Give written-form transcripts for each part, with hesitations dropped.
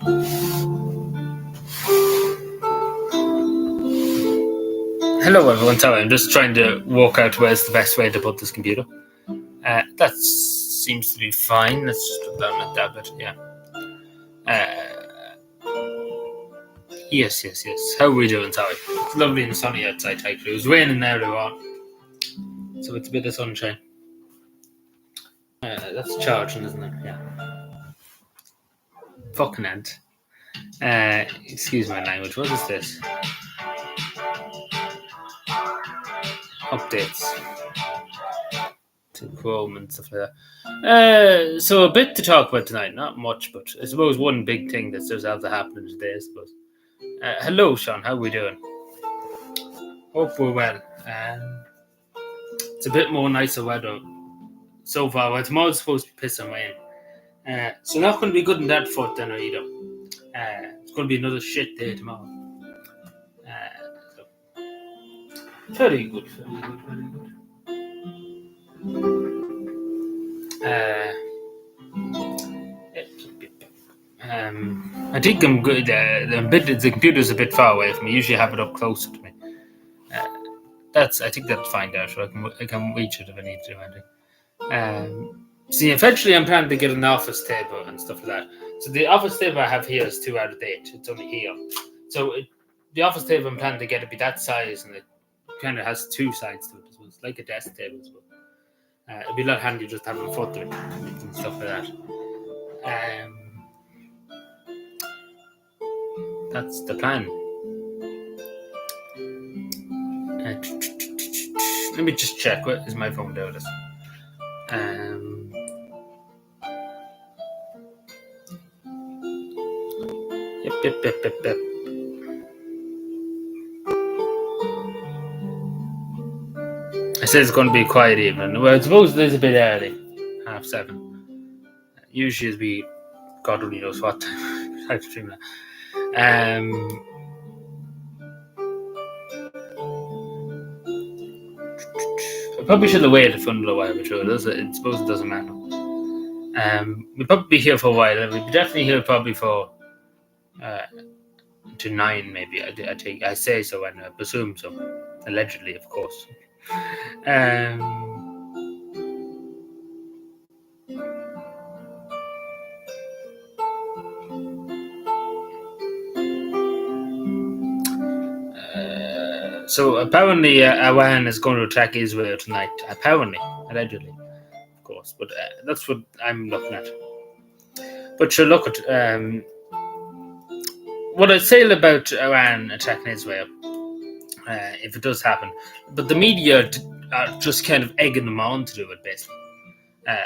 Hello everyone, sorry, I'm just trying to work out where's the best way to put this computer. That seems to be fine. Let's just put that like that bit, yeah. Yes. How are we doing, sorry? It's lovely and sunny outside, actually. It was raining now, though, on. So it's a bit of sunshine. That's charging, isn't it? Yeah. Fucking ant. Excuse my language, what is this? Updates to Chrome and stuff like that. So a bit to talk about tonight, not much, but I suppose one big thing that does have to happen today, I suppose. Hello, Sean, how are we doing? Hope we're well. It's a bit more nicer weather so far. Well, tomorrow's supposed to be pissing rain. So not going to be good in that foot then either. It's going to be another shit day tomorrow. So very good. I think I'm good. The computer's a bit far away from me. Usually have it up closer to me. I think that's fine there, so I can reach it if I need to do anything. See, eventually I'm planning to get an office table and stuff like that. So the office table I have here is too out of date. It's only here. So the office table I'm planning to get to be that size, and it kind of has two sides to it as well. It's like a desk table as well. It'd be a lot handy just having a foot to it and stuff like that. That's the plan. Let me just check. What is my phone doing? Yep. I said it's going to be a quiet evening. Well, I suppose it is a bit early. 7:30. Usually it'd be God only knows what time. I stream that. I probably should have waited for another while, but sure, I suppose it doesn't matter. We'll probably be here for a while. We'll be definitely here probably for to 9 maybe. I say so and I presume so. Allegedly, of course. So apparently Iran is going to attack Israel tonight. Apparently, allegedly, of course. But that's what I'm looking at. But sure, look at what I'd say about Iran attacking Israel, if it does happen. But the media are just kind of egging them on to do it, basically.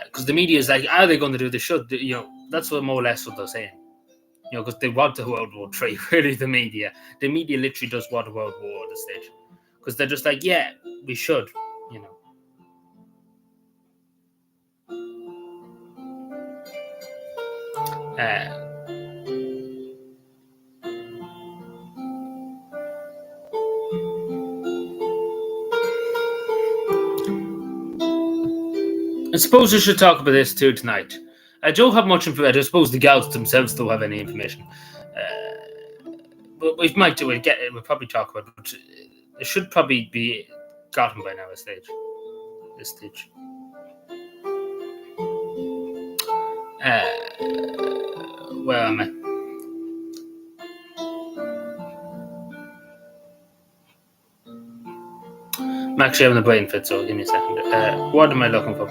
Because the media is like, are they going to do this? Should that's what more or less what they're saying. Because they want a World War III. Really, the media literally does want a World War at this stage. Because they're just like, yeah, we should, I suppose we should talk about this too tonight. I don't have much information. I suppose the gals themselves don't have any information. But we might do it. We'll probably talk about it. But it should probably be gotten by now at this stage. Where am I? I'm actually having a brain fit, so give me a second. What am I looking for?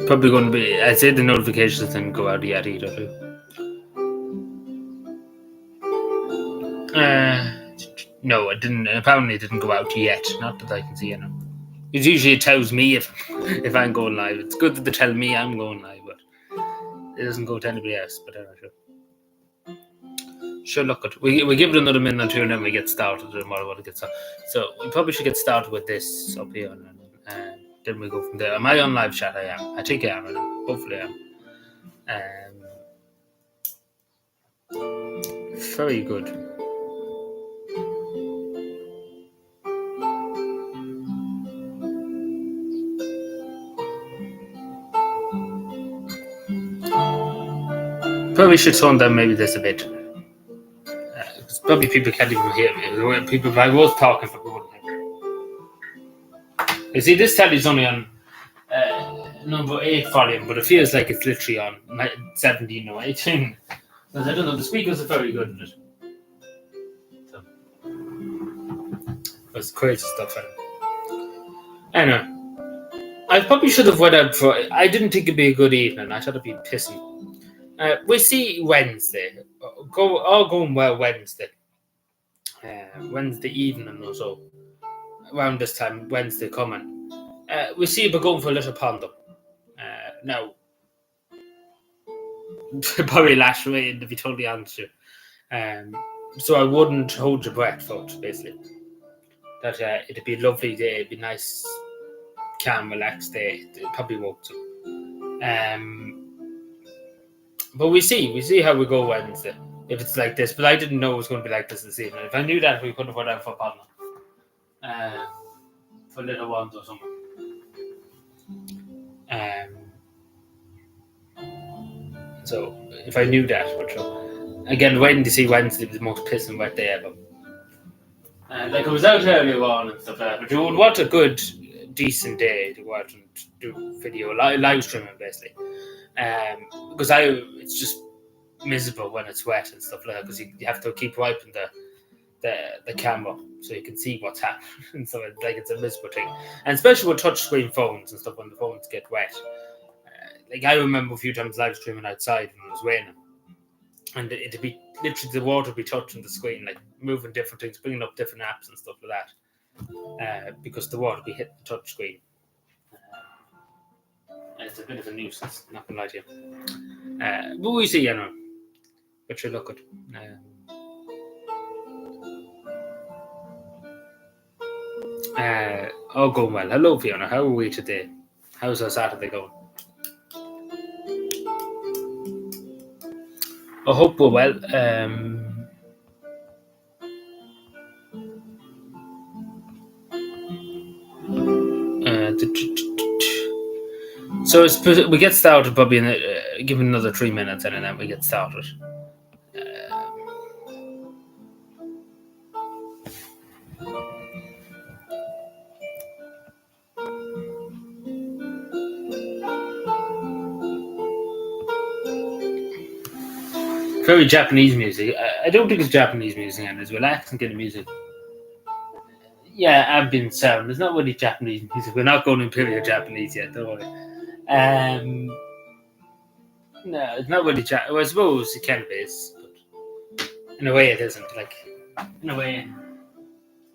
Probably going to be. I'd say the notifications didn't go out yet either. No, it didn't. Apparently, it didn't go out yet. Not that I can see. It usually tells me if I'm going live. It's good that they tell me I'm going live, but it doesn't go to anybody else. But Sure, look it. We give it another minute or two, and then we get started. And what it gets started. So we probably should get started with this up here, and then we go from there. Am I on live chat? I am. I think I am. Hopefully, I am. Very good. Probably should tone down maybe this a bit. Probably people can't even hear me. People, if I was talking, people wouldn't hear me. You see, this telly's only on number 8 volume, but it feels like it's literally on 17 or 18. Because I don't know, the speakers are very good in it. So, it's crazy stuff. Anyway, I probably should have went out for. I didn't think it'd be a good evening. I thought it'd be pissing. We see Wednesday. All going well Wednesday. Wednesday evening or so. Around this time, Wednesday coming. We see we're going for a little pondo. Now, probably last rain, to be totally honest with you. So I wouldn't hold your breath for it, basically. That it'd be a lovely day, it'd be nice, calm, relaxed day. It probably won't. But we see how we go Wednesday. If it's like this, but I didn't know it was going to be like this evening. If I knew that, we could have went out for pondo. For little ones or something. So if I knew that, but again, waiting to see Wednesday was the most pissing wet day ever. Like I was out earlier on and stuff like that, but you would want a good, decent day to go out and do video live streaming basically. Because it's just miserable when it's wet and stuff like that. Because you have to keep wiping the camera so you can see what's happening. So it's a miserable thing, and especially with touchscreen phones and stuff when the phones get wet. Like I remember a few times live streaming outside when it was raining, and it'd be literally the water would be touching the screen, like moving different things, bringing up different apps and stuff like that, because the water would be hitting the touch screen. And it's a bit of a nuisance, not gonna lie to you. But we see, but you look at. All going well. Hello, Fiona. How are we today? How's our Saturday going? I hope we're well. So we get started probably give it another 3 minutes and then we get started. Very Japanese music. I don't think it's Japanese music, and it's relaxing kind of music. Yeah, ambient sound. It's not really Japanese music. We're not going Imperial Japanese yet, don't worry. No, it's not really Japanese. Well, I suppose it kind of is, but in a way it isn't. Like, in a way,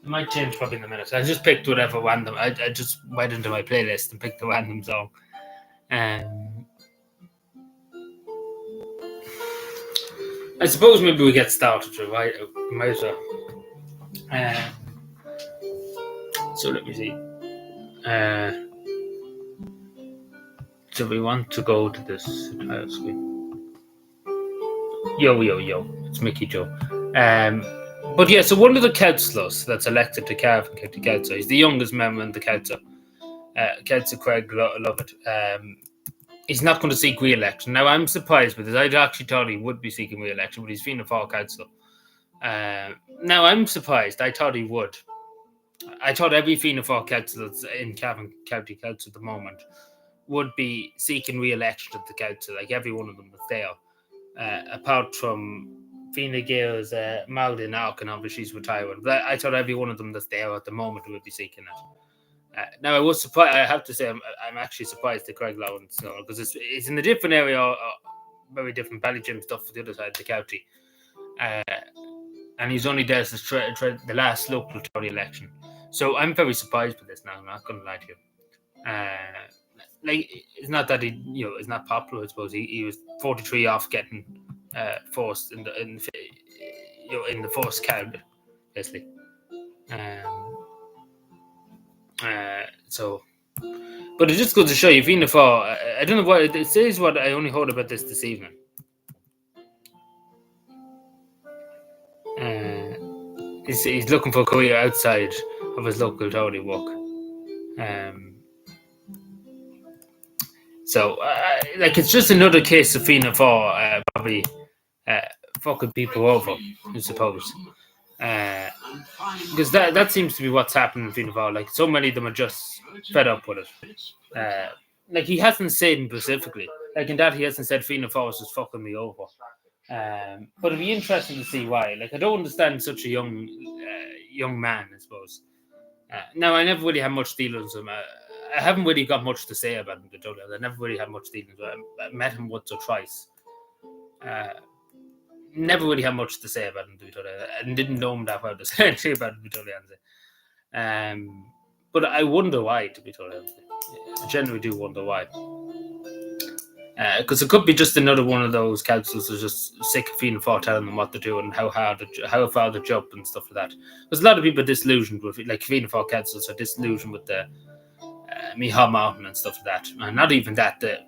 it might change probably in a minute. I just picked whatever random. I just went into my playlist and picked a random song. I suppose maybe we get started, right? Might as well. So let me see. So we want to go to this screen. Yo, it's Mickey Joe. But yeah, so one of the councillors that's elected to Cavan County Council, he's the youngest member in the council. Councillor Craig Lovett. He's not going to seek re-election. Now, I'm surprised because I actually thought he would be seeking re-election, but he's Fianna Fáil councillor. Now, I'm surprised. I thought he would. I thought every Fianna Fáil councillor in Cavan County Council at the moment would be seeking re-election at the council. Like, every one of them was there. Apart from Fianna Gael's Malden Arkin, obviously she's retiring. But I thought every one of them that's there at the moment would be seeking it. Now, I was surprised. I have to say, I'm actually surprised that Craig Lawrence, because it's in a different area, very different Ballygym stuff for the other side of the county, and he's only there since the last local Tory election. So I'm very surprised with this now. I'm not going to lie to you. Like, it's not that he, is not popular. I suppose he was 43 off getting forced in in the first card, basically. So, but it just goes to show you, Fianna Fáil. I don't know what it says. What I only heard about this evening. He's looking for a career outside of his local Tory work. So, it's just another case of Fianna Fáil probably fucking people over, I suppose. Because that seems to be what's happening in Fianna Fáil. Like, so many of them are just fed up with it. Like, he hasn't said specifically. Like, in that, he hasn't said Fianna Fáil is just fucking me over. But it'd be interesting to see why. Like, I don't understand such a young man, I suppose. Now, I never really had much dealings with him. I haven't really got much to say about him, to tell you. I never really had much dealings with him. I met him once or twice. Never really had much to say about him, to be totally honest. And didn't know him that well to say about him, to be totally honest. But I wonder why, to be totally honest. I generally do wonder why. Because it could be just another one of those councils who's just sick of Fianna Fáil telling them what to do and how far the job and stuff like that. There's a lot of people disillusioned with it, like Fianna Fáil councils are disillusioned with the Micheál Mountain and stuff like that. And not even that, the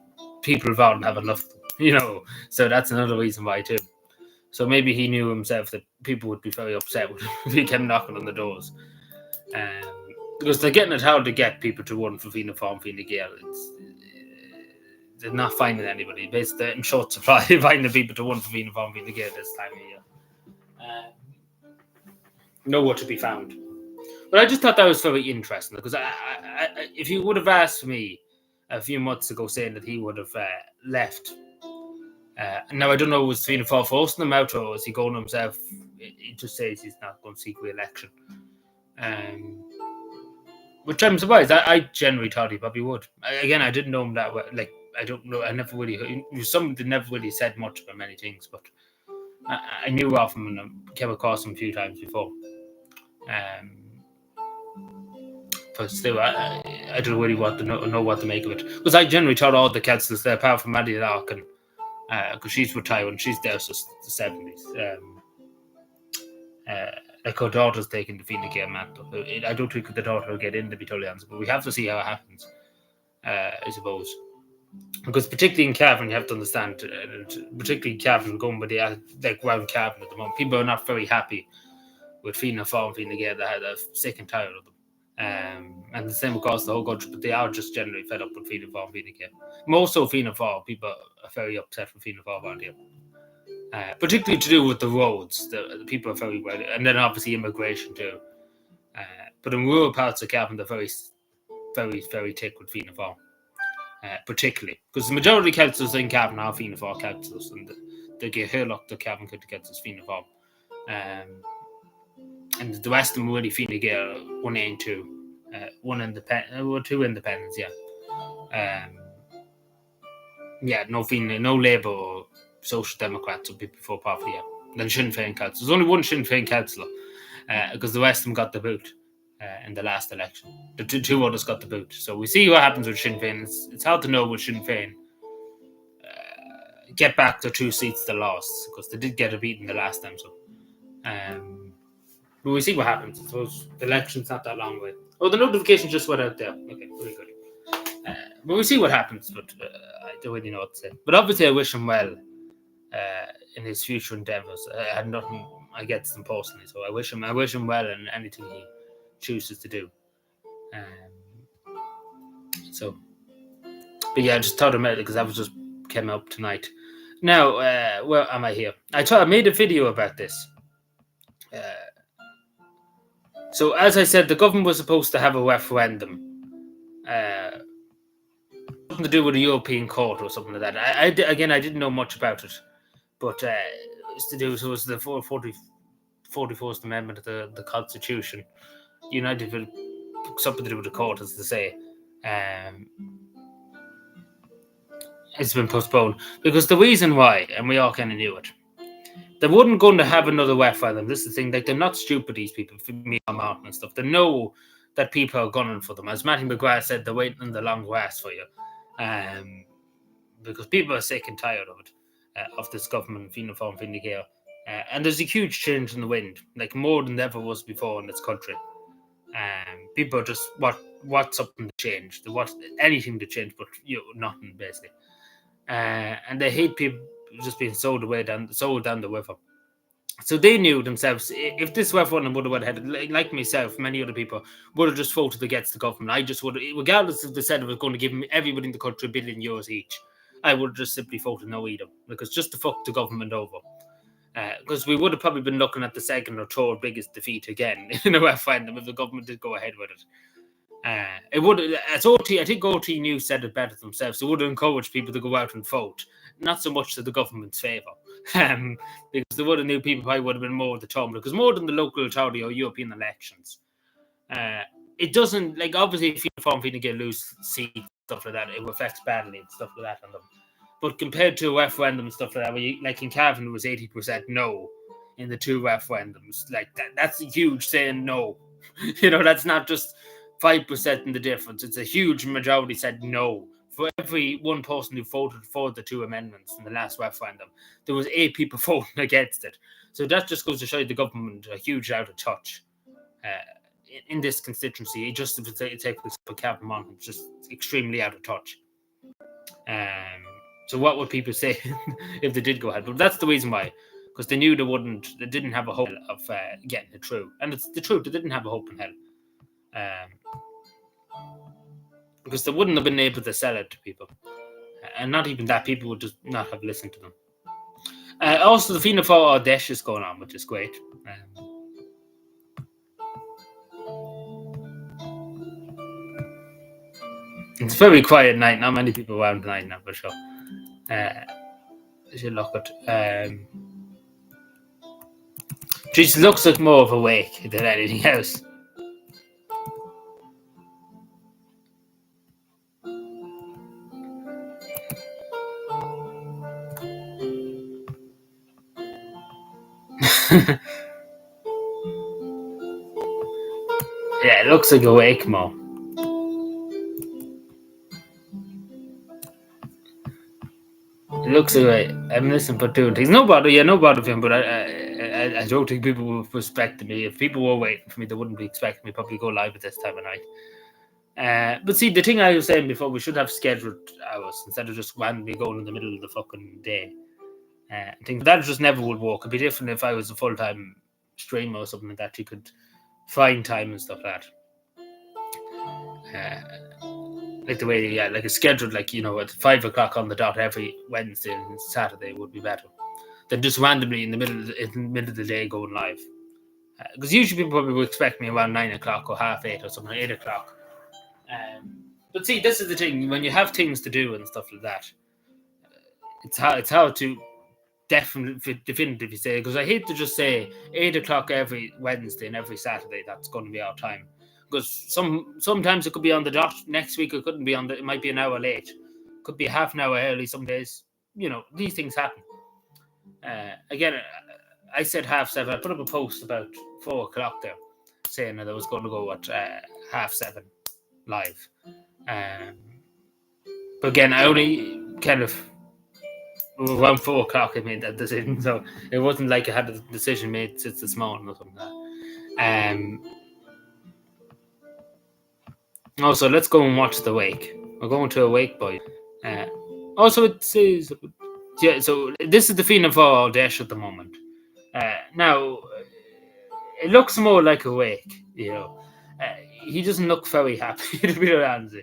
people involved have enough, So that's another reason why too. So maybe he knew himself that people would be very upset if he came knocking on the doors. Because they're getting it hard to get people to run for Fianna Fáil and Fine Gael. They're not finding anybody. Basically, they're in short supply finding people to run for Fianna Fáil and Fine Gael this time of year. Nowhere to be found. But I just thought that was very interesting because if you would have asked me a few months ago saying that he would have left. Now, I don't know, was Fianna Fáil forcing him out or was he going himself? It just says he's not going to seek re-election. Which I'm surprised. I generally thought he probably would. I didn't know him that well. Like, I don't know. I never really... Somebody never really said much about many things, but I knew of him and I came across him a few times before. But still, I don't really want to know what to make of it. Because I generally thought all the councillors there, apart from Maddie Larkin, because she's retired, she's there since the 70s. Like her daughter's taking the Fine Gael mantle. I don't think the daughter will get in, to be totally honest, but we have to see how it happens, I suppose. Because particularly in Cavan, you have to understand, particularly Cavan, going with the around Cavan at the moment, people are not very happy with Fianna Fáil and Fine Gael. They're sick and tired of them. And the same across the whole country, but they are just generally fed up with Fianna Fáil and Fine Gael. More so Fianna Fáil, people are very upset with Fianna Fáil around here. Particularly to do with the roads, the people are very well, and then obviously immigration too. But in rural parts of Cavan, they're very, very, very thick with Fianna Fáil, particularly because the majority of councils in Cavan are Fianna Fáil councils, and they get Hirlock to Cavan County Councils Fianna Fáil, and the rest of them really Fine Gael 1 and 2, one independent, or 2 independents, yeah. No Fine, no Labour or Social Democrats or people before poverty, yeah. Then Sinn Féin council. There's only one Sinn Féin councillor because the rest of them got the boot in the last election. The two others got the boot. So we see what happens with Sinn Féin. It's hard to know with Sinn Féin. Get back the 2 seats they lost because they did get a beat in the last time. So, but we see what happens. I suppose the election's not that long away. Oh, the notification just went out there. Okay, very good. But we see what happens. But I don't really know what to say. But obviously, I wish him well. In his future endeavours, I had nothing against him personally, so I wish him well in anything he chooses to do. But yeah, I just thought about it because that was just came up tonight. Now, where am I here? I made a video about this. So as I said, the government was supposed to have a referendum, something to do with the European Court or something like that. I didn't know much about it. But it's to do with the 41st Amendment of the Constitution. United with something to do with the court, as they say. It's been postponed because the reason why, and we all kind of knew it, they weren't going to have another referendum. This is the thing; like they're not stupid. These people, from Micheál Mountain and stuff, they know that people are gunning for them. As Matty McGrath said, they're waiting in the long grass for you, because people are sick and tired of it. Of this government, Fianna Fáil and Fine Gael. And there's a huge change in the wind, like more than ever was before in this country. People are just what's something to change, what anything to change, but nothing basically. And they hate people just being sold down the river. So they knew themselves, if this referendum would have went ahead, like myself, many other people would have just voted against the government. I just would, regardless if they said it was going to give everybody in the country €1 billion each, I would have just simply voted no either, because just to fuck the government over. Because we would have probably been looking at the second or third biggest defeat again in a referendum if the government did go ahead with it. It would, as OT, I think OT News said it better themselves. It would encourage people to go out and vote, not so much to the government's favour. Because there would have new people probably would have been more at the time, because more than the local authority or European elections. It doesn't, like, obviously if you're Fine Gael get loose seats, stuff like that, it affects badly and stuff like that on them. But compared to a referendum and stuff like that, where like in Cavan, it was 80% no in the two referendums. Like that's a huge saying no. That's not just 5% in the difference. It's a huge majority said no. For every one person who voted for the two amendments in the last referendum, there was 8 people voting against it. So that just goes to show you the government are hugely out of touch. In this constituency, it just take this for Cavan on, it's just extremely out of touch. So what would people say if they did go ahead? But that's the reason why, because they knew they didn't have a hope of getting it through. And it's the truth, they didn't have a hope in hell. Because they wouldn't have been able to sell it to people. And not even that, people would just not have listened to them. Also, the Fianna Fáil Audacious is going on, which is great. It's very quiet night, not many people around tonight now, for sure. She look at she looks like more of awake than anything else. Yeah, it looks like awake more. It looks like I'm listening for 2 things. No bother for him, but I don't think people will respect me. If people were waiting for me, they wouldn't be expecting me probably go live at this time of night. But see, the thing I was saying before, we should have scheduled hours instead of just randomly going in the middle of the fucking day. I think that just never would work. It'd be different if I was a full-time streamer or something like that. You could find time and stuff like that. Like the way, like it's scheduled, like, at 5 o'clock on the dot every Wednesday and Saturday would be better than just randomly in the middle of the day going live. Because usually people probably would expect me around 9 o'clock or 7:30 or something, 8 o'clock. But see, this is the thing, when you have things to do and stuff like that, it's hard to definitively say, because I hate to just say 8 o'clock every Wednesday and every Saturday, that's going to be our time. Because sometimes it could be on the dot. Next week it couldn't be on it might be an hour late. Could be half an hour early some days. These things happen. Again, I said 7:30. I put up a post about 4 o'clock there saying that I was going to go at 7:30 live. But again, I only kind of around 4 o'clock I made that decision. So it wasn't like I had a decision made since this morning or something like that. Also, let's go and watch the wake. We're going to a wake, boy. Also, it says, so this is the Fianna Fáil Audacious at the moment. Now, it looks more like a wake, he doesn't look very happy, to be honest.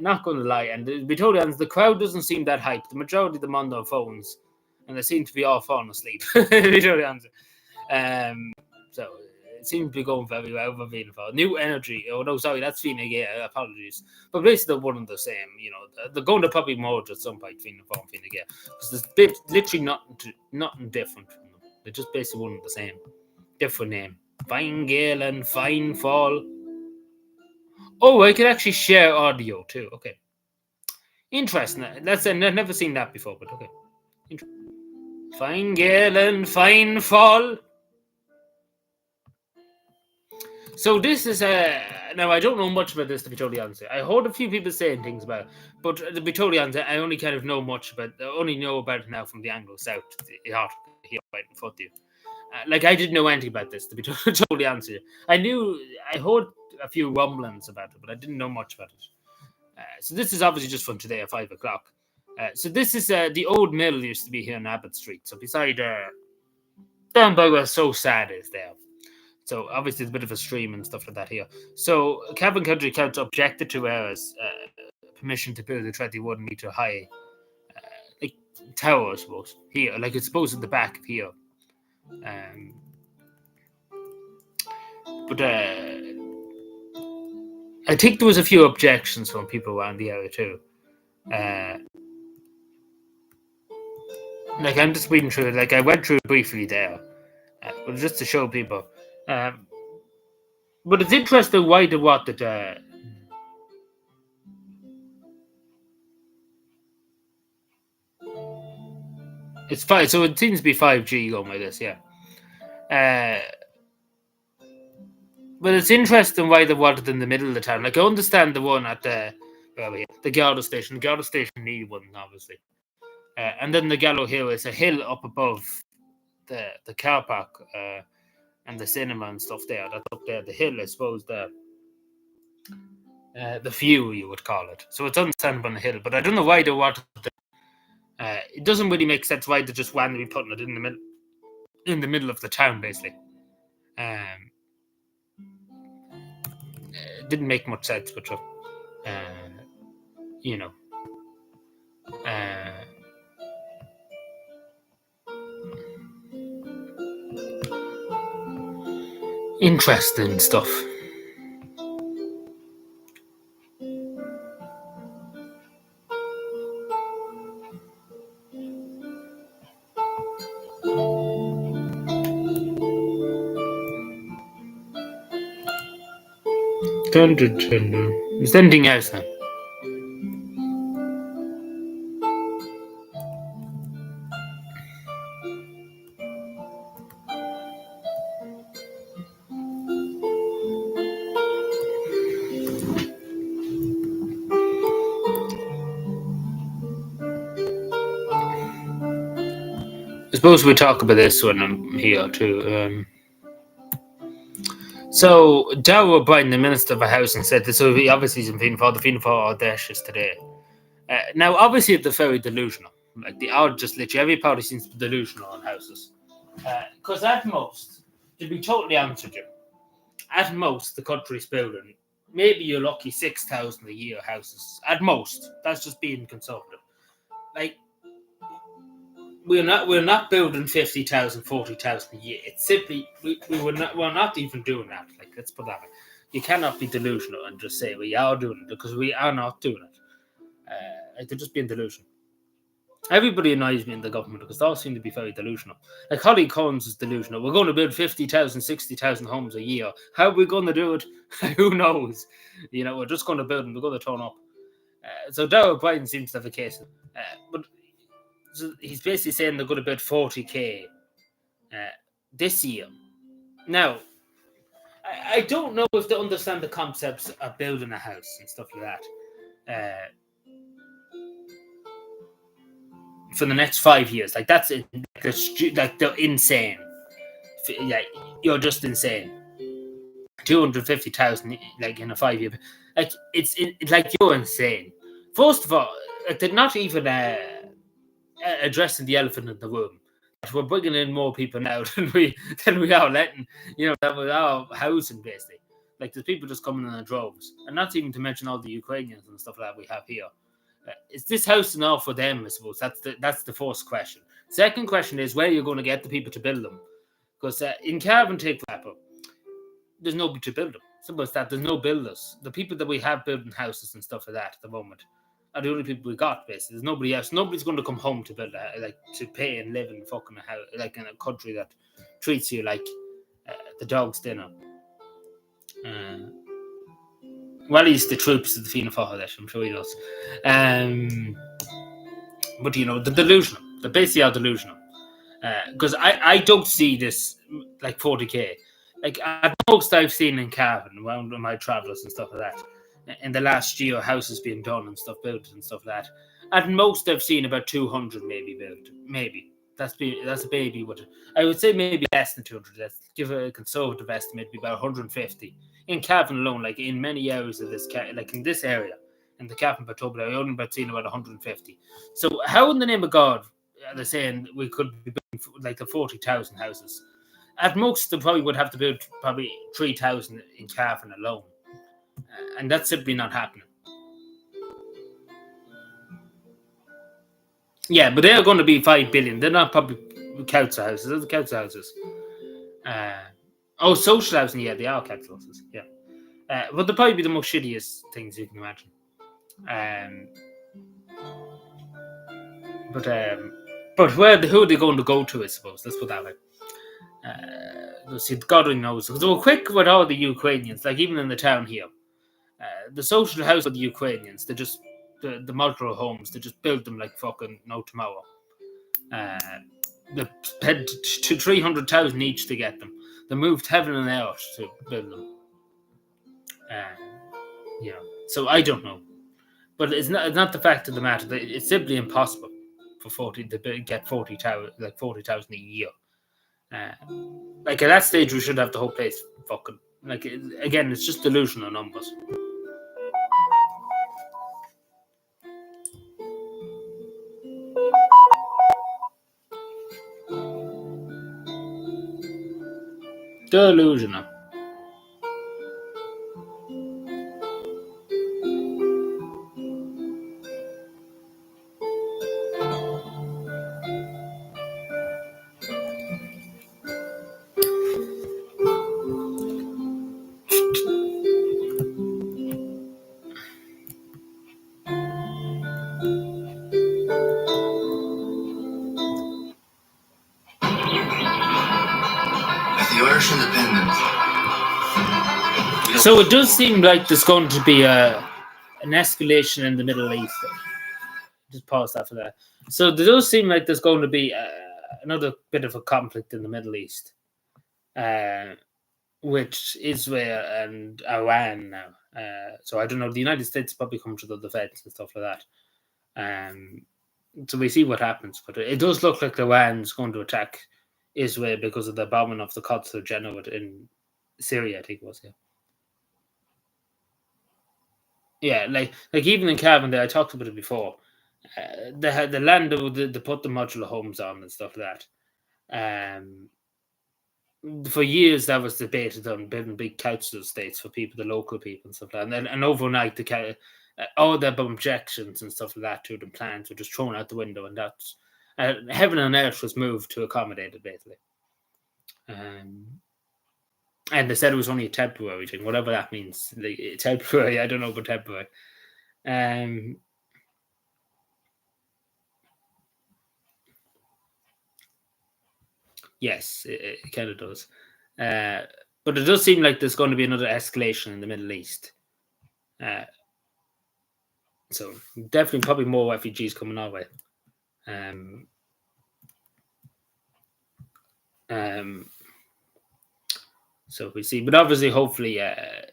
Not going to lie, and to be totally honest, the crowd doesn't seem that hyped. The majority of them on their phones, and they seem to be all falling asleep, to be totally honest. So it seems to be going very well for Fianna Fáil. New energy. Oh no, sorry, that's Fianna Gael. Apologies, but basically they're one and the same. They're going to probably merge at some point, Fianna Fáil and Fianna Gael, because there's literally nothing different from them. They're just basically one and the same, different name. Fine Gael and Fine Fall. Oh, I can actually share audio too. Okay, interesting. I've never seen that before, but okay. Fine Gael and Fine Fall. So this is now I don't know much about this, to be totally honest. I heard a few people saying things about it, but to be totally honest, I only kind of know much about. I only know about it now from the Anglo South, the article. here right in front of you. Like, I didn't know anything about this, to be totally honest with you. I heard a few rumblings about it, but I didn't know much about it. So this is obviously just from today at 5 o'clock. So this is the old mill used to be here in Abbott Street. So beside down by where So Sad is there. So obviously there's a bit of a stream and stuff like that here. So Cavan County Council objected to ours permission to build a 21-meter high like tower, I suppose, here. Like it's supposed at the back of here. But I think there was a few objections from people around the area too. Like I'm just reading through it. Like I went through it briefly there, but just to show people. But it's interesting why the what that. It's 5, so it seems to be 5G going like this, yeah. But it's interesting why they wanted in the middle of the town. Like I understand the one at the Gallo station. The Gallo station need one, obviously. And then the Gallo Hill is a hill up above the car park and the cinema and stuff there. That's up there. The hill, I suppose, the view, you would call it. So it's understandable on the hill. But I don't know why they wanted it doesn't really make sense why they just randomly putting it in the middle of the town, basically. It didn't make much sense, but you know. Interesting stuff. Is there anything else now? I suppose we talk about this when I'm here too. So Darrell O'Brien, the Minister for Housing, said this. So he obviously is in the Fianna Fáil audacious today. Now, obviously, they're very delusional. Like they are just literally every party seems to be delusional on houses. Because at most, to be totally honest with you, at most the country's building maybe you're lucky 6,000 a year houses at most. That's just being conservative. Like we're not building 50,000, 40,000 a year. It's simply we're not even doing that. Like let's put that. You cannot be delusional and just say we are doing it because we are not doing it. They're just being delusional. Everybody annoys me in the government because they all seem to be very delusional. Like Holly Collins is delusional. We're going to build 50,000, 60,000 homes a year. How are we going to do it? Who knows? You know, we're just going to build and we're going to turn up. So Darrell O'Brien seems to have a case. But so he's basically saying they're going to build 40k this year. Now, I don't know if they understand the concepts of building a house and stuff like that. For the next 5 years, like that's it. Like they're insane. Like you're just insane. 250,000, like in a 5 year, like it's like you're insane. First of all, like they're not even addressing the elephant in the room. We're bringing in more people now than we are letting. You know, that with our housing basically. Like there's people just coming in droves, and not even to mention all the Ukrainians and stuff like that we have here. Is this house enough for them? I suppose that's the first question. Second question is where you're going to get the people to build them, because in Cavan, take for example, there's nobody to build them. Simple as that. There's no builders. The people that we have building houses and stuff like that at the moment are the only people we got. Basically, there's nobody else. Nobody's going to come home to build like to pay and live in fucking a house, like in a country that treats you like the dog's dinner. Well, he's the troops of the Fianna Fáil, I'm sure he does. But you know, they're delusional. They basically are delusional. Because I don't see this like 40k. Like at most I've seen in Cavan around my travels and stuff like that. In the last year, houses being done and stuff built and stuff like that. At most I've seen about 200 maybe built. Maybe That's a baby. I would say maybe less than 200. Let's give a conservative estimate, be about 150 in Cavan alone. Like in many areas of this, like in this area, in the Cavan Plateau, I only seen about 150. So how, in the name of God, are they saying we could be building like the 40,000 houses? At most, they probably would have to build probably 3,000 in Cavan alone, and that's simply not happening. Yeah, but they're going to be 5 billion. They're not probably council houses. They're the council houses. Social housing. Yeah, they are council houses. Yeah, but they'll probably be the most shittiest things you can imagine. But who are they going to go to? I suppose let's put that way. See, God only knows. Because they were quick with all the Ukrainians. Like even in the town here, the social house of the Ukrainians. They just the modular homes. They just build them like fucking no tomorrow. They paid to 300,000 each to get them. They moved heaven and earth to build them. So I don't know, but it's not the fact of the matter that it's simply impossible for 40 to get 40,000 a year. Like at that stage, we should have the whole place fucking like again. It's just delusional numbers. Delusional. So it does seem like there's going to be an escalation in the Middle East. Just pause that for that. So it does seem like there's going to be another bit of a conflict in the Middle East, which Israel and Iran now. So I don't know. The United States probably come to the defense and stuff like that. So we see what happens, but it does look like Iran's going to attack Israel because of the bombing of the consul general in Syria, I think it was. Yeah, like even in Cavan there, I talked about it before. They had the land they put the modular homes on and stuff like that. For years, that was debated on building big council estates for people, the local people and stuff like that. And overnight, all the objections and stuff like that to the plans were just thrown out the window, and that's heaven and earth was moved to accommodate it, basically. And they said it was only a temporary thing, whatever that means. Like, temporary, I don't know, but temporary. Yes, it kind of does. But it does seem like there's going to be another escalation in the Middle East. So definitely probably more refugees coming our way. So we see, but obviously, hopefully,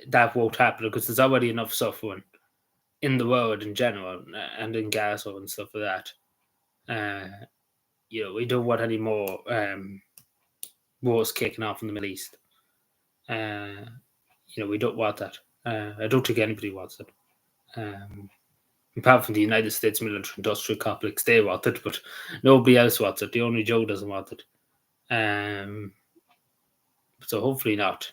that won't happen because there's already enough suffering in the world in general and in Gaza and stuff like that. We don't want any more wars kicking off in the Middle East. We don't want that. I don't think anybody wants it. Apart from the United States military-industrial complex, they want it, but nobody else wants it. The only Joe doesn't want it. So hopefully not.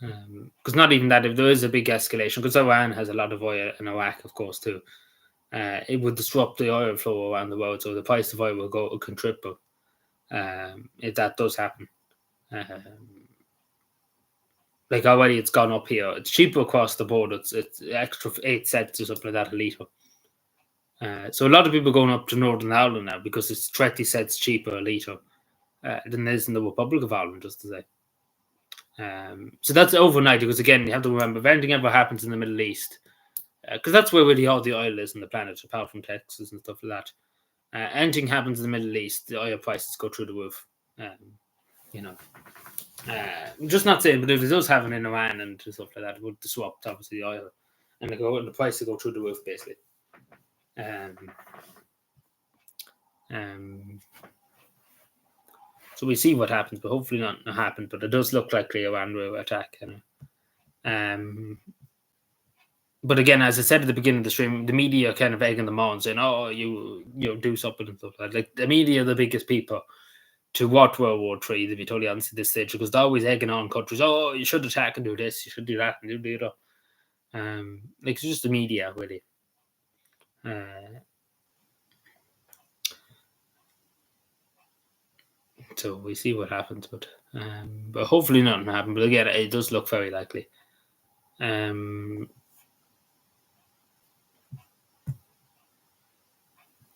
Because not even that, if there is a big escalation, because Iran has a lot of oil in Iraq, of course, too, it would disrupt the oil flow around the world, so the price of oil can triple if that does happen. Like already it's gone up here. It's cheaper across the board. It's extra 8 cents or something like that a litre. So a lot of people are going up to Northern Ireland now because it's 20 cents cheaper a litre than it is in the Republic of Ireland, just to say. So that's overnight because, again, you have to remember, if anything ever happens in the Middle East, because that's where really all the oil is on the planet, apart from Texas and stuff like that. Anything happens in the Middle East, the oil prices go through the roof. I'm just not saying, but if it does happen in Iran and stuff like that, it would disrupt obviously the oil, and the price will go through the roof basically. Um, so we see what happens, but hopefully not happen. But it does look like a one-way attack. Um, but again, as I said at the beginning of the stream, the media are kind of egging them on, saying, "Oh, you do something and stuff like that." Like the media are the biggest people to watch World War Three. To be totally honest at this stage, because they're always egging on countries. Oh, you should attack and do this. You should do that and do the other. Like it's just the media, really. So we see what happens, but hopefully nothing happens. But again, it does look very likely.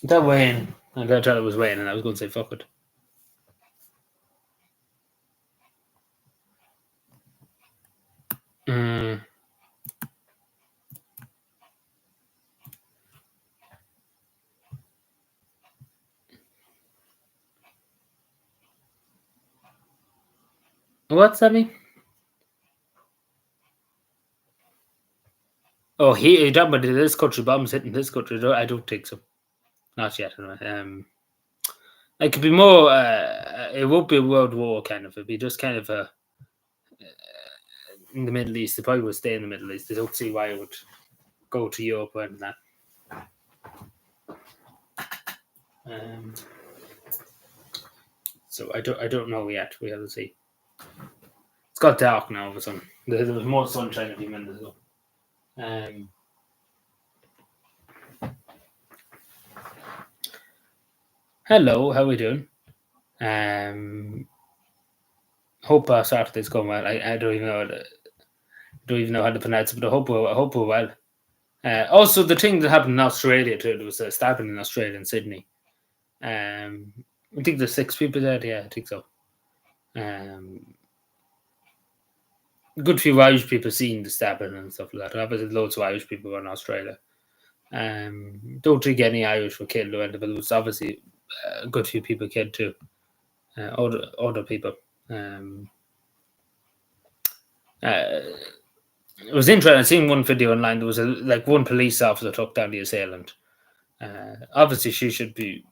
That Wayne, I thought it was Wayne, and I was going to say fuck it. What's that mean? Oh, he talking about this country bombs hitting this country. I don't think so. Not yet, anyway. It could be more. It won't be a world war kind of. It'd be just kind of in the Middle East. It probably would stay in the Middle East. I don't see why it would go to Europe or anything like that. So I don't know yet. We have to see. It's got dark now all of a sudden. There was more sunshine a few minutes ago. Hello, how are we doing? Hope our Saturday's going well. I don't even know how to pronounce it, but I hope we're well. Also, the thing that happened in Australia too, there was a stabbing in Australia in Sydney. I think there's 6 people dead. Yeah, I think so. Good few Irish people seen the stabbing and stuff like that. Obviously, loads of Irish people were in Australia. Don't think any Irish were killed or anything, but it was obviously a good few people killed too. Other people. It was interesting. I seen one video online. There was one police officer took down the assailant. Obviously, she should be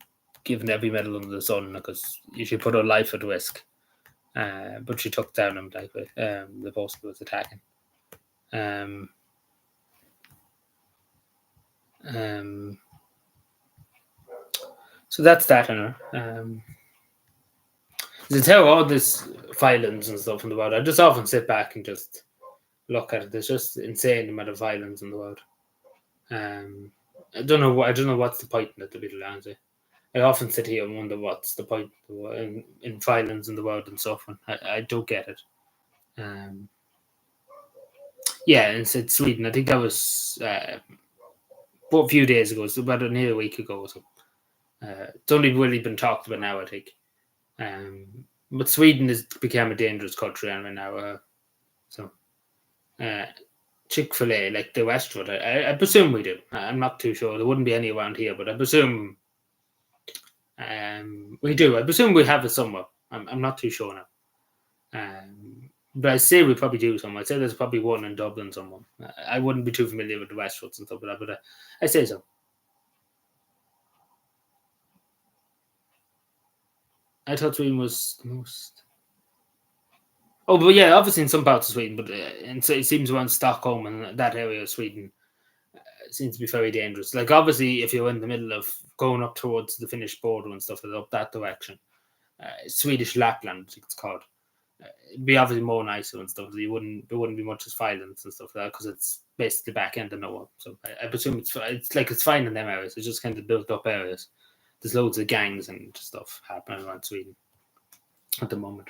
given every medal under the sun because you should put her life at risk. But she took down him the person who was attacking. So that's that, to tell all this violence and stuff in the world, I just often sit back and just look at it. There's just insane amount of violence in the world. I don't know what's the point in it, to be honest. I often sit here and wonder what's the point in violence in the world and stuff, and I don't get it. Yeah, it's Sweden. I think that was a few days ago, so about nearly a week ago or so. It's only really been talked about now, I think. But Sweden has become a dangerous country right now. Chick-fil-A, like the Westwood, I presume we do. I'm not too sure. There wouldn't be any around here, but I presume we do. I presume we have it somewhere. I'm not too sure now. But I say we probably do somewhere. I'd say there's probably one in Dublin somewhere. I wouldn't be too familiar with the Westwoods and stuff like that, but I say so. I thought Sweden was the most. Oh, but yeah, obviously in some parts of Sweden, but it seems around Stockholm and that area of Sweden seems to be very dangerous. Like obviously, if you're in the middle of going up towards the Finnish border and stuff, up that direction, Swedish Lapland, I think it's called. It'd be obviously more nicer and stuff. So there wouldn't be much as violence and stuff like that because it's basically back end of nowhere. So I presume it's fine in them areas. It's just kind of built up areas. There's loads of gangs and stuff happening around Sweden at the moment.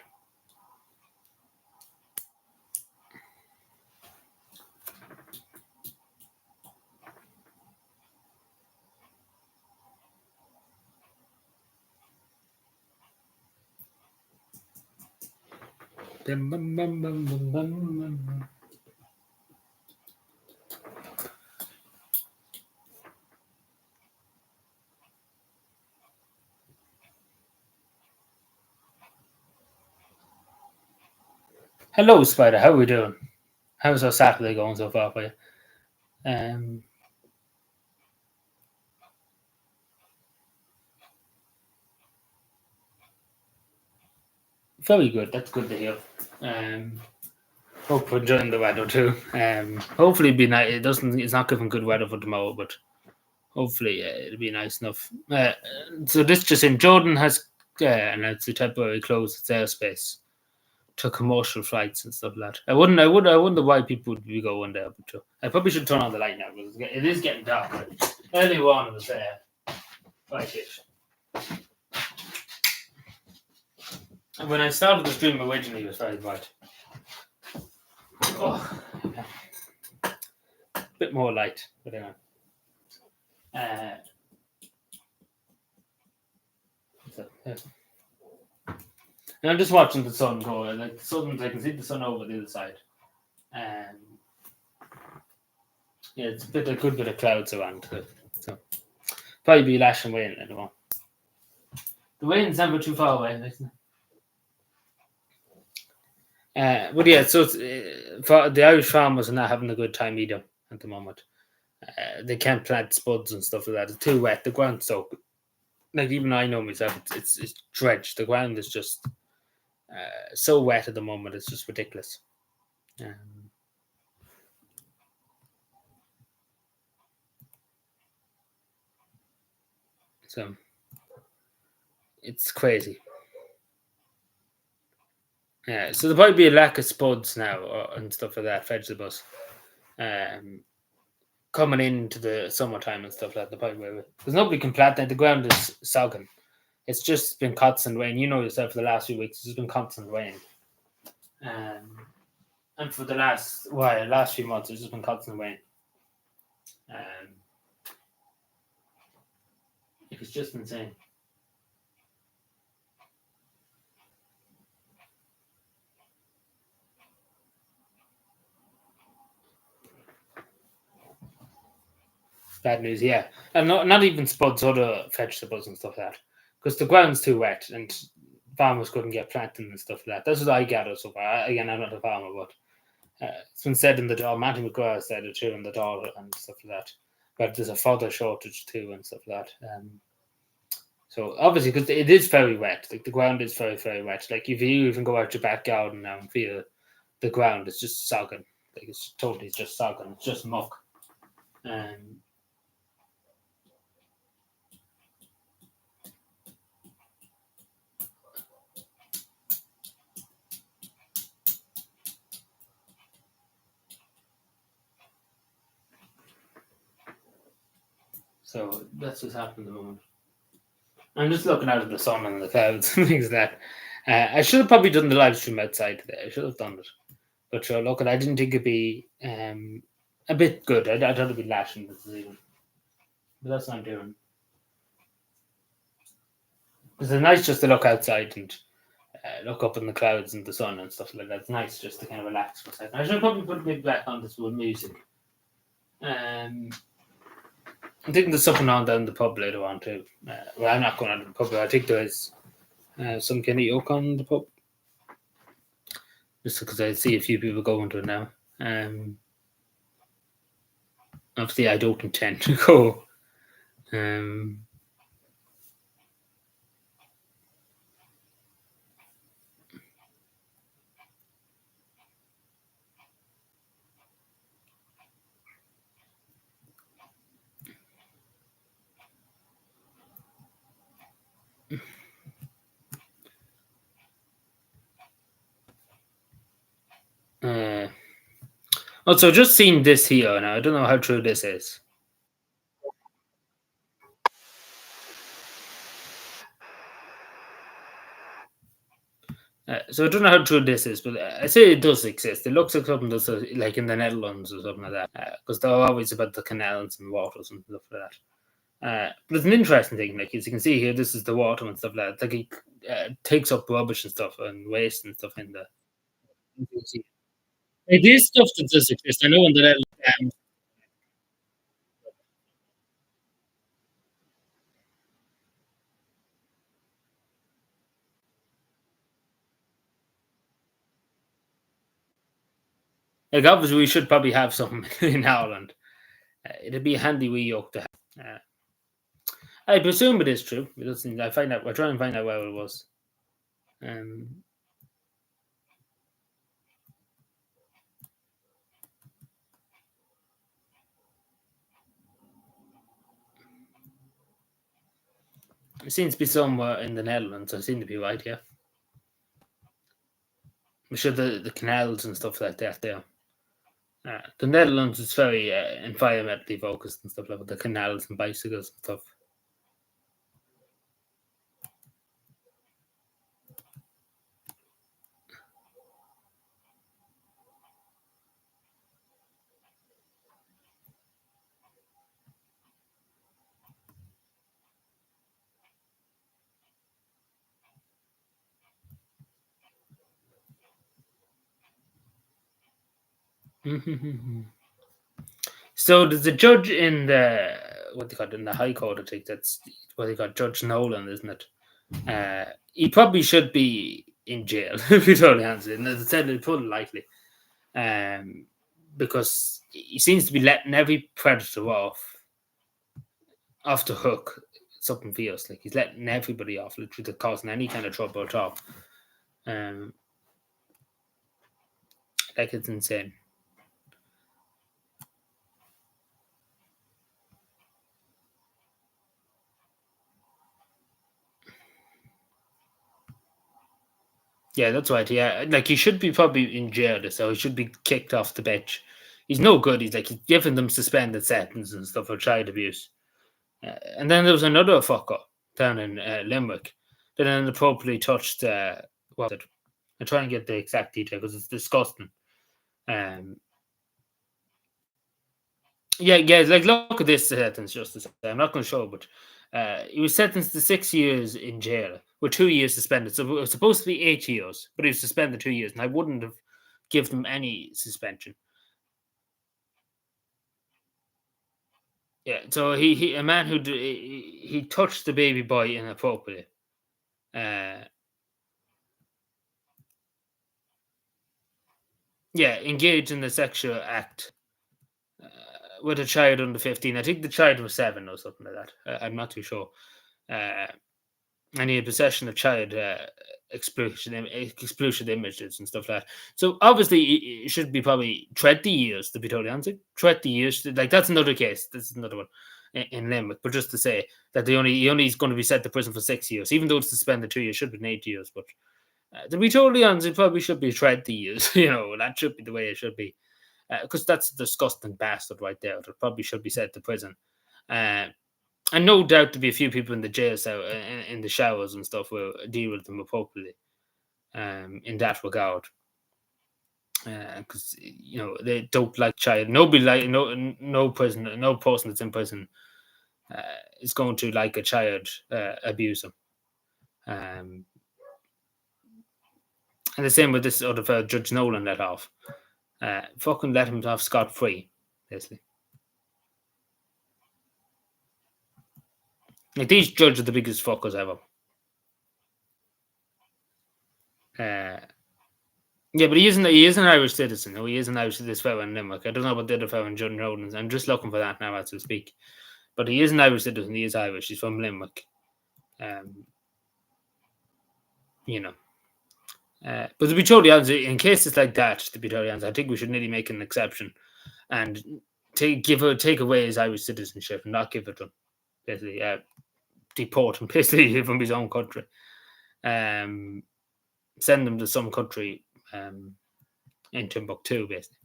Hello, Spider. How are we doing? How's our Saturday going so far for you? Very good. That's good to hear. Um, Hope we're enjoying the weather too. Hopefully it'll be nice. It doesn't. It's not giving good weather for tomorrow, but hopefully it'll be nice enough. So this just in, Jordan has announced to temporarily close its airspace to commercial flights and stuff like that. I wonder why people would be going there. But I probably should turn on the light now because it is getting dark. Earlier on it was like it. And when I started the stream originally, it was very bright. Oh, yeah. Bit more light, but anyway. So, yeah. And I'm just watching the sun go. Like the sun, I can see the sun over the other side. Yeah, it's a good bit of clouds around. So probably be lashing rain at the moment. The rain's never too far away, isn't it? But yeah, so for the Irish farmers are not having a good time either at the moment. They can't plant spuds and stuff like that. It's too wet. The ground's so like even I know myself. It's dredged. The ground is just so wet at the moment. It's just ridiculous. So it's crazy. Yeah, so there'll probably be a lack of spuds now and stuff like that, vegetables. Coming into the summertime and stuff like that, because nobody can plant that. The ground is sogging. It's just been constant rain. You know yourself for the last few weeks, it's just been constant rain. And for the last few months, it's just been constant rain. It's just insane. Bad news, yeah. And not even spuds, other vegetables and stuff like that. Because the ground's too wet and farmers couldn't get planting and stuff like that. That's what I gather so far. Again, I'm not a farmer, but it's been said in the door. Matthew McGuire said it too in the door and stuff like that. But there's a further shortage too and stuff like that. So obviously, because it is very wet, like the ground is very, very wet. Like if you even go out your back garden now and feel the ground, it's just sogging. Like it's totally just sogging. It's just muck. So that's what's happening at the moment. I'm just looking out at the sun and the clouds and things like that. I should have probably done the live stream outside today. I should have done it. But sure, look, I didn't think it'd be a bit good. I thought it'd be lashing this season. But that's what I'm doing. Because it's nice just to look outside and look up in the clouds and the sun and stuff like that. It's nice just to kind of relax for a second. I should probably put me back on this with music. I'm thinking there's something on down the pub later on too. Well, I'm not going on to the pub, but I think there is some kind of yoke on the pub. Just because I see a few people going to it now. Obviously, I don't intend to go. Also, just seen this here now. I don't know how true this is. So I don't know how true this is, but I say it does exist. It looks like something that's like in the Netherlands or something like that, because they're always about the canals and waters and stuff like that. But it's an interesting thing. Like as you can see here, this is the water and stuff like that. Like it takes up rubbish and stuff and waste and stuff in there. It is stuff that does exist. I know in the Netherlands. Like obviously, we should probably have some in Ireland. It'd be a handy wee yoke to have. I presume it is true. It doesn't. I find out. I try and find out where it was. It seems to be somewhere in the Netherlands. I seem to be right, yeah. I'm sure the canals and stuff like that there. The Netherlands is very environmentally focused and stuff like that. The canals and bicycles and stuff. So there's a judge in the what they call it, in the High Court. I think that's what they call Judge Nolan, isn't it? He probably should be in jail if you totally answer it. And as I said, they put it lightly, um, because he seems to be letting every predator off the hook. Something feels like he's letting everybody off, literally causing any kind of trouble at all. Um, like it's insane. Yeah, that's right. Yeah, like he should be probably in jail, so he should be kicked off the bench. He's no good. He's giving them suspended sentences and stuff for child abuse. And then there was another fucker down in Limerick that inappropriately touched. What was it? I try and get the exact detail because it's disgusting. Um, yeah. Like look at this sentence. Just to say, I'm not going to show, but he was sentenced to 6 years in jail with 2 years suspended. So it was supposed to be 8 years, but he was suspended 2 years, and I wouldn't have given him any suspension. Yeah, so he a man who he touched the baby boy inappropriately. Uh, yeah, engaged in the sexual act with a child under 15. I think the child was 7 or something like that. I'm not too sure. Uh, and he had possession of child explosion images and stuff like that. So obviously, it should be probably 20 years to be totally honest. 20 years, like that's another case. This is another one in Limerick. But just to say that he only is going to be sent to prison for 6 years, even though it's suspended 2 years, should have been 8 years. But to be totally honest, it probably should be 20 years. That should be the way it should be. Because that's a disgusting bastard right there. That probably should be sent to prison. Uh, and no doubt to be a few people in the jail cell, in the showers and stuff, will deal with them appropriately. In that regard, because they don't like child. Nobody like no prisoner, no person that's in prison uh, is going to like a child abuser. And the same with this other fellow, Judge Nolan let off. Fucking let him off scot free, basically. Like these judges are the biggest fuckers ever. Uh, yeah, but he is an Irish citizen. No, he is an Irish this fellow in Limerick. I don't know about the other fellow in Judge Nolan. I'm just looking for that now as we speak. But he is an Irish citizen. He is Irish. He's from Limerick. Um, you know. But to be totally honest, in cases like that, to be totally honest, I think we should nearly make an exception and take away his Irish citizenship and not give it to him. Basically, deport him basically from his own country. Send him to some country in Timbuktu, basically.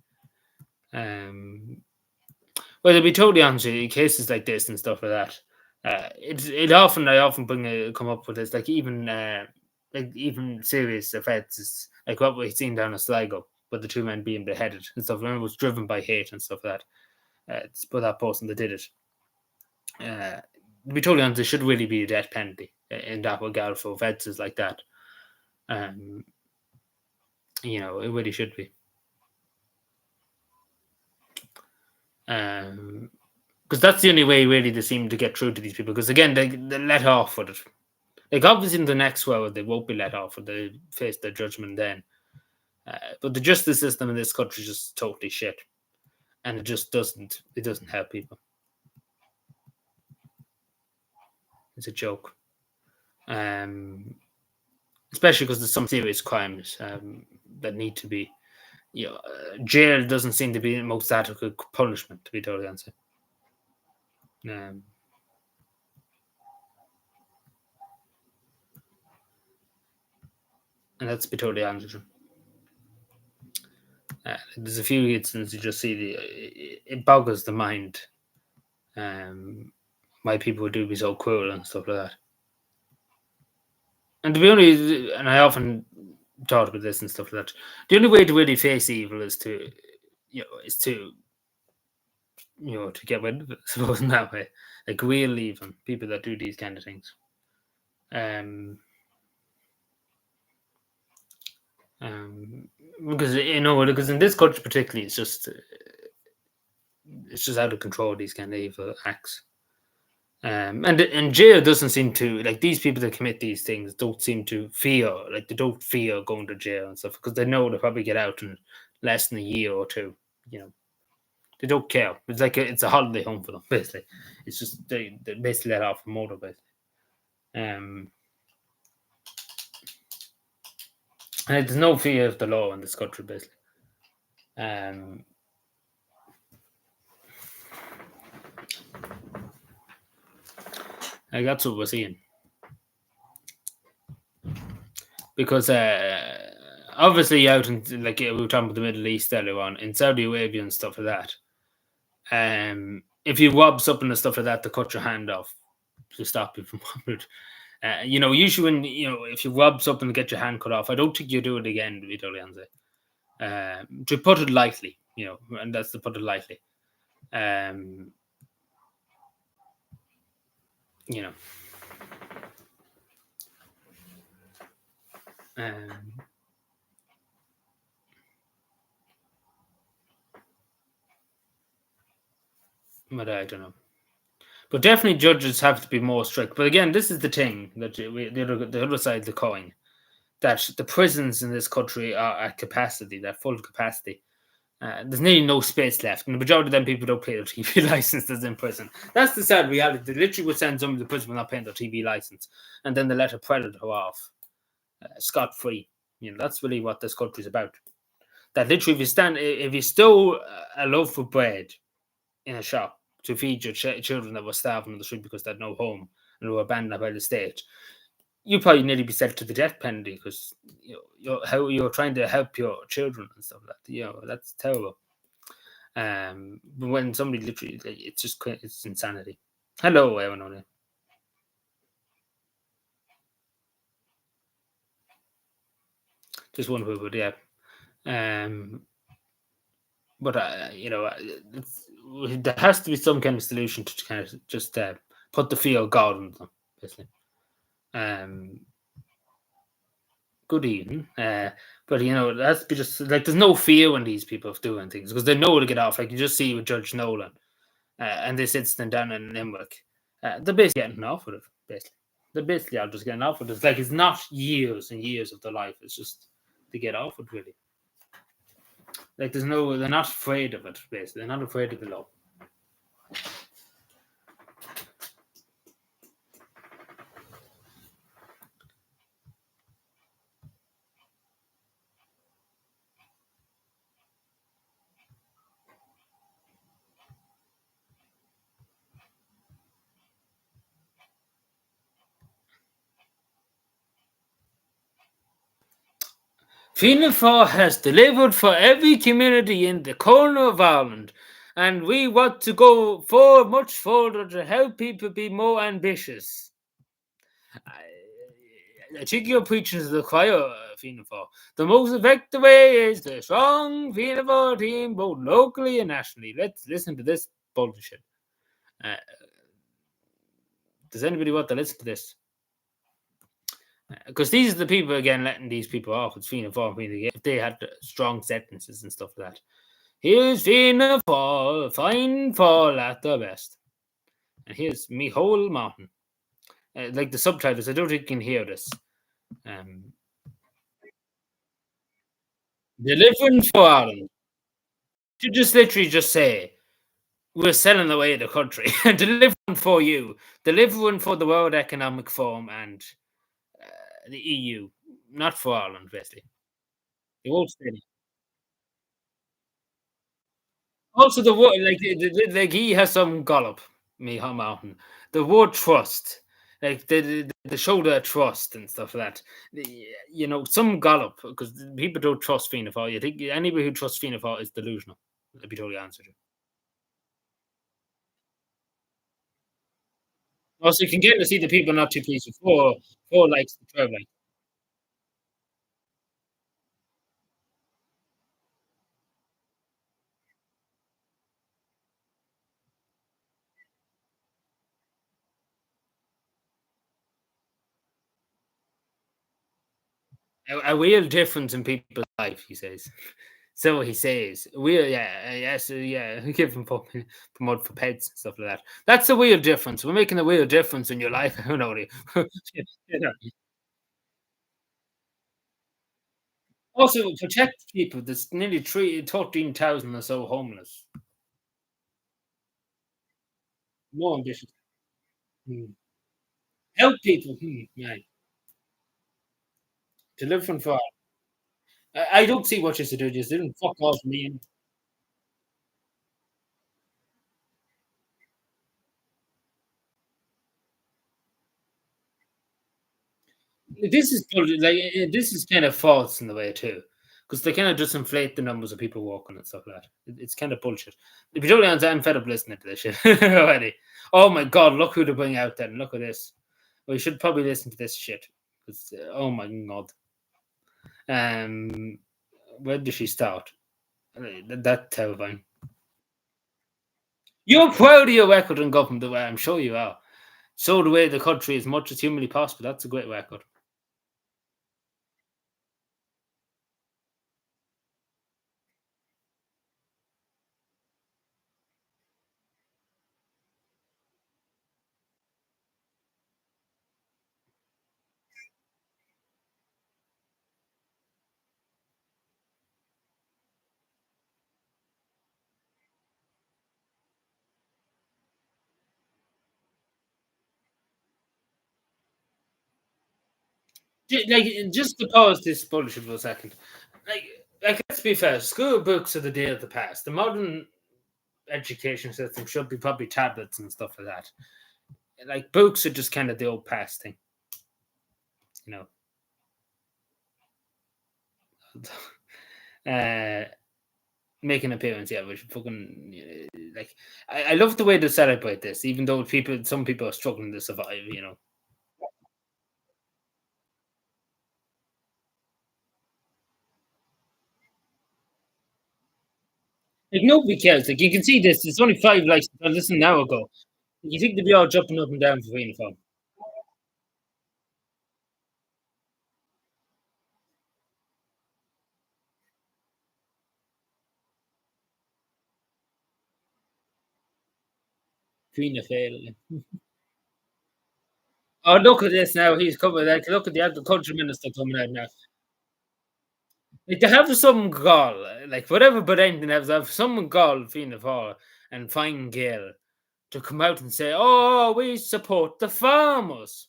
Well, to be totally honest with you, cases like this and stuff like that, I often come up with this, like even serious offences, like what we've seen down in Sligo, with the two men being beheaded and stuff. Remember, it was driven by hate and stuff like that. It's for that person that did it. To be totally honest, there should really be a death penalty in that regard for offences like that. It really should be. Because that's the only way really they seem to get through to these people. Because again, they let off with it. Like obviously in the next world they won't be let off, or they face their judgment then. But the justice system in this country is just totally shit, and it just doesn't. It doesn't help people. It's a joke. Especially because there's some serious crimes that need to be. Jail doesn't seem to be the most adequate punishment, to be totally honest. and let's be totally honest with you. There's a few instances you just see it boggles the mind, um, why people would do be so cruel and stuff like that. And to be honest, and I often thought about this and stuff like that. The only way to really face evil is to, is to, to get rid of it. I suppose in that way, like real evil people that do these kind of things. Um, um, because in this country particularly, it's just out of control. These kind of evil acts. And jail doesn't seem to like these people that commit these things don't seem to fear like they don't fear going to jail and stuff because they know they'll probably get out in less than a year or two. You know, they don't care. It's like it's a holiday home for them. Basically, it's just they basically let off a motor. Basically, um, and there's no fear of the law in this country. Basically, um, like that's what we're seeing because obviously out in like we were talking about the Middle East earlier on in Saudi Arabia and stuff like that. If you rob something and stuff like that, to cut your hand off to stop you from robbing it. Usually when if you rob something to get your hand cut off, I don't think you do it again. To be totally honest, to put it lightly, and that's to put it lightly. Um, you know, um, but I don't know. But definitely judges have to be more strict. But again, this is the thing that the other side of the coin that the prisons in this country are at capacity, that full capacity. There's nearly no space left, and the majority of them people don't pay their TV licenses in prison. That's the sad reality. They literally would send somebody to prison for not paying their TV license, and then they let a predator off scot free. That's really what this country's about. That literally, if you stole a loaf of bread in a shop to feed your children that were starving on the street because they had no home and were abandoned by the state, you probably nearly be sent to the death penalty because you're trying to help your children and stuff like that. That's terrible. But when somebody literally, like, it's insanity. Hello, everyone. Just one word, yeah. But there has to be some kind of solution to kind of just put the fear of God on them, basically. Um, Good evening. But that's be just like there's no fear when these people are doing things because they know to get off. Like you just see with Judge Nolan and this incident down in Limerick, they're basically getting off with it. Basically, they're basically all just getting off with it. It's like it's not years and years of their life. It's just to get off with really. Like they're not afraid of it. Basically, they're not afraid of the law. Fianna Fáil has delivered for every community in the corner of Ireland, and we want to go much further to help people be more ambitious. I think you're preaching to the choir, Fianna Fáil. The most effective way is the strong Fianna Fáil team, both locally and nationally. Let's listen to this bullshit. Does anybody want to listen to this? Because these are the people again letting these people off. It's Fianna Fáil if they had strong sentences and stuff like that. Here's Fianna Fáil, fine fall at the best. And here's me whole mountain. Like the subtitles, I don't think you can hear this. Delivering for Ireland. You just literally just say, we're selling away the country. Delivering for you. Delivering for the World Economic Forum and the EU. Not for Ireland, basically. The whole stadium. Also, the word like he has some gallop, me mountain. The word trust. Like they show their trust and stuff like that. Some Gallup, because people don't trust Fianna Fáil. You think anybody who trusts Fianna Fáil is delusional. I'd be totally honest with you. Also, you can get to see the people not too pleased with four likes the 12 likes. A real difference in people's life, he says. So he says, "We're yes, yeah, give them promote for pets and stuff like that. That's a real difference. We're making a real difference in your life." You know, you know. Also, protect people. There's nearly 13,000 or so homeless. More ambitious. Hmm. Help people. Right. To live from far. I don't see what you should do. Just didn't fuck off me. This is kind of false in the way too, because they kind of just inflate the numbers of people walking and stuff like that. It's kind of bullshit. If you don't answer, I'm fed up listening to this shit already. Oh my god, look who they bring out then. Look at this. We should probably listen to this shit. 'Cause, oh my god. Um, where did she start? That terrifying. You're proud of your record in government, the way I'm sure you are. So the way the country as much as humanly possible. That's a great record. Just to pause this bullshit for a second. Like, let's be fair. School books are the day of the past. The modern education system should be probably tablets and stuff like that. Like books are just kind of the old past thing, you know. uh, Make an appearance, yeah, which fucking like I love the way they celebrate this, even though some people are struggling to survive, you know. Like nobody cares. Like you can see this. It's only 5 likes. Listen now ago. You think they'd be all jumping up and down for uniform? Fianna Fáil. Oh, look at this now. He's coming. Like, look at the agriculture minister coming out now. Like, to have some gall, like whatever, but anything else, have some gall, Fianna Fáil and Fine Gael to come out and say, "Oh, we support the farmers."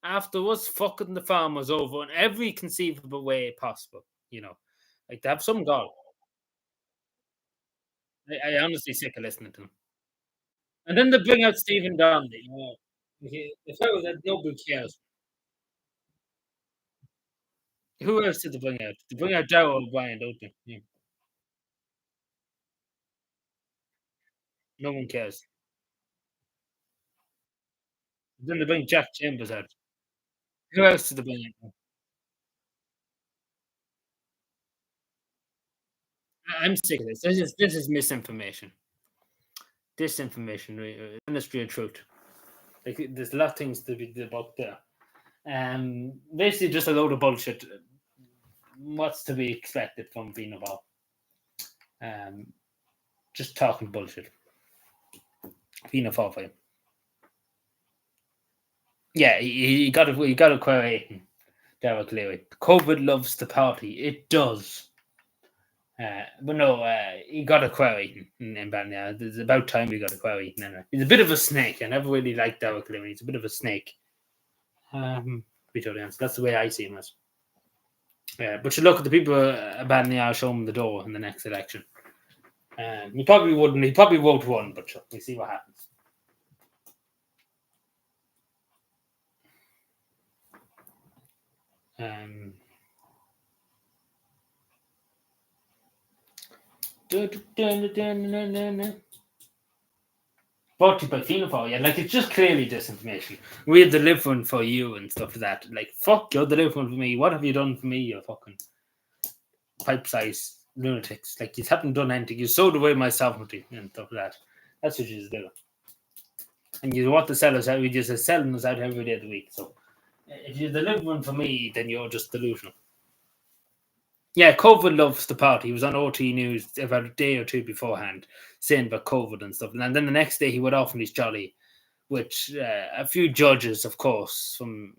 After us fucking the farmers over in every conceivable way possible, you know, like to have some gall. I honestly sick of listening to them. And then they bring out Stephen Donnelly. The fellow that nobody cares. Who else did they bring out? They bring out Darrell O'Brien, don't they? Yeah. No one cares. Then they bring Jack Chambers out. Who else did they bring out? I'm sick of this. This is misinformation. Disinformation, Ministry of Truth. Like there's a lot of things to be about there. Basically just a load of bullshit. What's to be expected from Fianna Fáil? Um, just talking bullshit. Fianna Fáil for you. Yeah, he got a query. Derek Leary. COVID loves the party. It does. But no, he got a query in Banya. It's about time he got a query. Anyway. He's a bit of a snake. I never really liked Derek Leary. He's a bit of a snake. To be totally honest, that's the way I see him as. Yeah, but you look at the people abandoning our show him the door in the next election. He probably wouldn't. He probably won't run, but sure, we see what happens. Um, 40 by Phenol, yeah, like it's just clearly disinformation. We had the live one for you and stuff like that. Like, fuck, you're the live one for me. What have you done for me, you fucking pipe size lunatics? Like, you haven't done anything. You sowed away my sovereignty and stuff like that. That's what you just do. And you want to sell us out, we just selling us out every day of the week. So, if you're the live one for me, then you're just delusional. Yeah, COVID loves the party. He was on OT News about a day or two beforehand saying about COVID and stuff. And then the next day he went off on his jolly, which a few judges, of course, from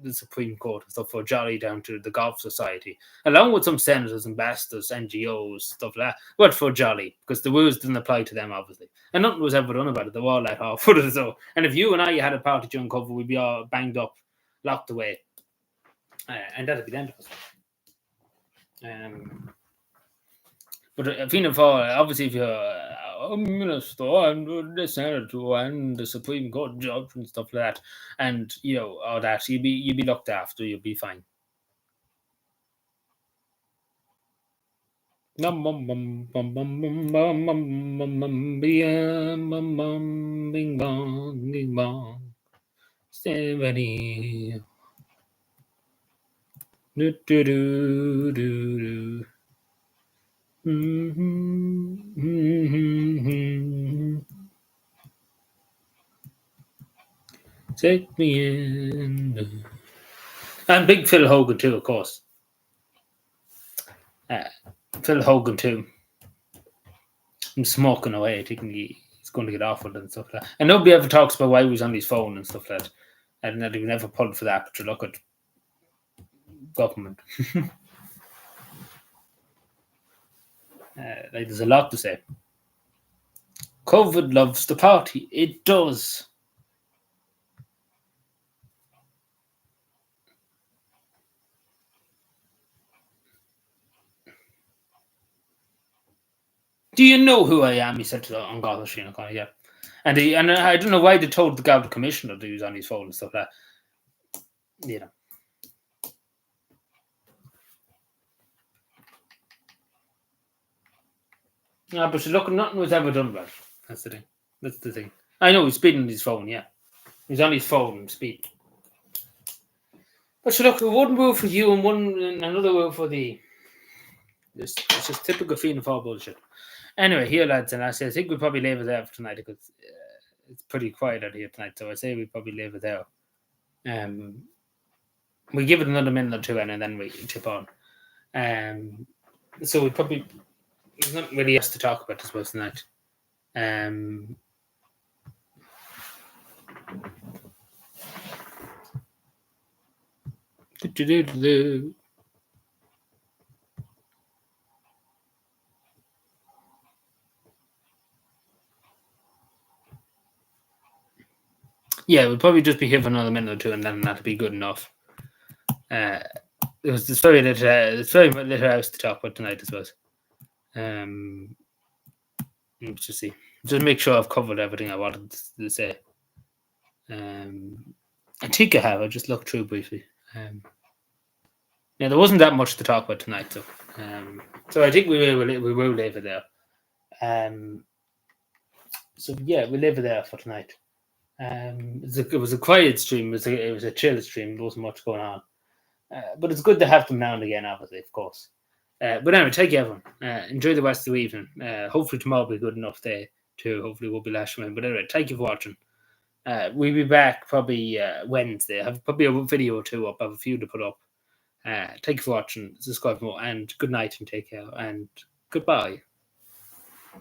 the Supreme Court and stuff, were jolly down to the Golf Society, along with some senators, ambassadors, NGOs, stuff like that, went for jolly because the rules didn't apply to them, obviously. And nothing was ever done about it. They were all let off. So, and if you and I had a party during COVID, we'd be all banged up, locked away. And that'd be the end of us. But Fianna Fáil, obviously, if you're a minister and the senator and the Supreme Court judge and stuff like that, and all that, you'd be looked after, you'll be fine. Take me in. And big Phil Hogan too, of course. Phil Hogan too. I'm smoking away, thinking he's going to get offered and stuff like that. And nobody ever talks about why he was on his phone and stuff like that. And that he never pulled for that, but you look at government. Like there's a lot to say. COVID loves the party. It does. Do you know who I am? He said to the Garda Síochána, yeah. And I don't know why they told the Garda Commissioner that he was on his phone and stuff like that. Yeah, but look, nothing was ever done about it. That's the thing. That's the thing. I know he's speeding on his phone, yeah. He's on his phone and speed. But look, one rule for you and another rule for the. It's just typical Fianna Fáil bullshit. Anyway, here, lads and lasses, I think we'll probably leave it there for tonight because it's pretty quiet out here tonight. So I say we probably leave it there. We give it another minute or two and then we chip on. So we probably. There's not really else to talk about, I suppose, tonight. Yeah, we'll probably just be here for another minute or two, and then that'll be good enough. There's very little else to talk about tonight, I suppose. Let's just see. Just make sure I've covered everything I wanted to say. I think I have. I just looked through briefly. Yeah, there wasn't that much to talk about tonight, so I think we will leave it there. So yeah, we'll leave it there for tonight. It was a quiet stream. It was a chill stream. There wasn't much going on, but it's good to have them now and again, obviously, of course. But anyway, take care, everyone. Enjoy the rest of the evening. Hopefully tomorrow will be a good enough day too. Hopefully we'll be lashing in. But anyway, thank you for watching. We'll be back probably Wednesday. I have probably a video or two up. I have a few to put up. Thank you for watching. Subscribe for more, and good night and take care and goodbye.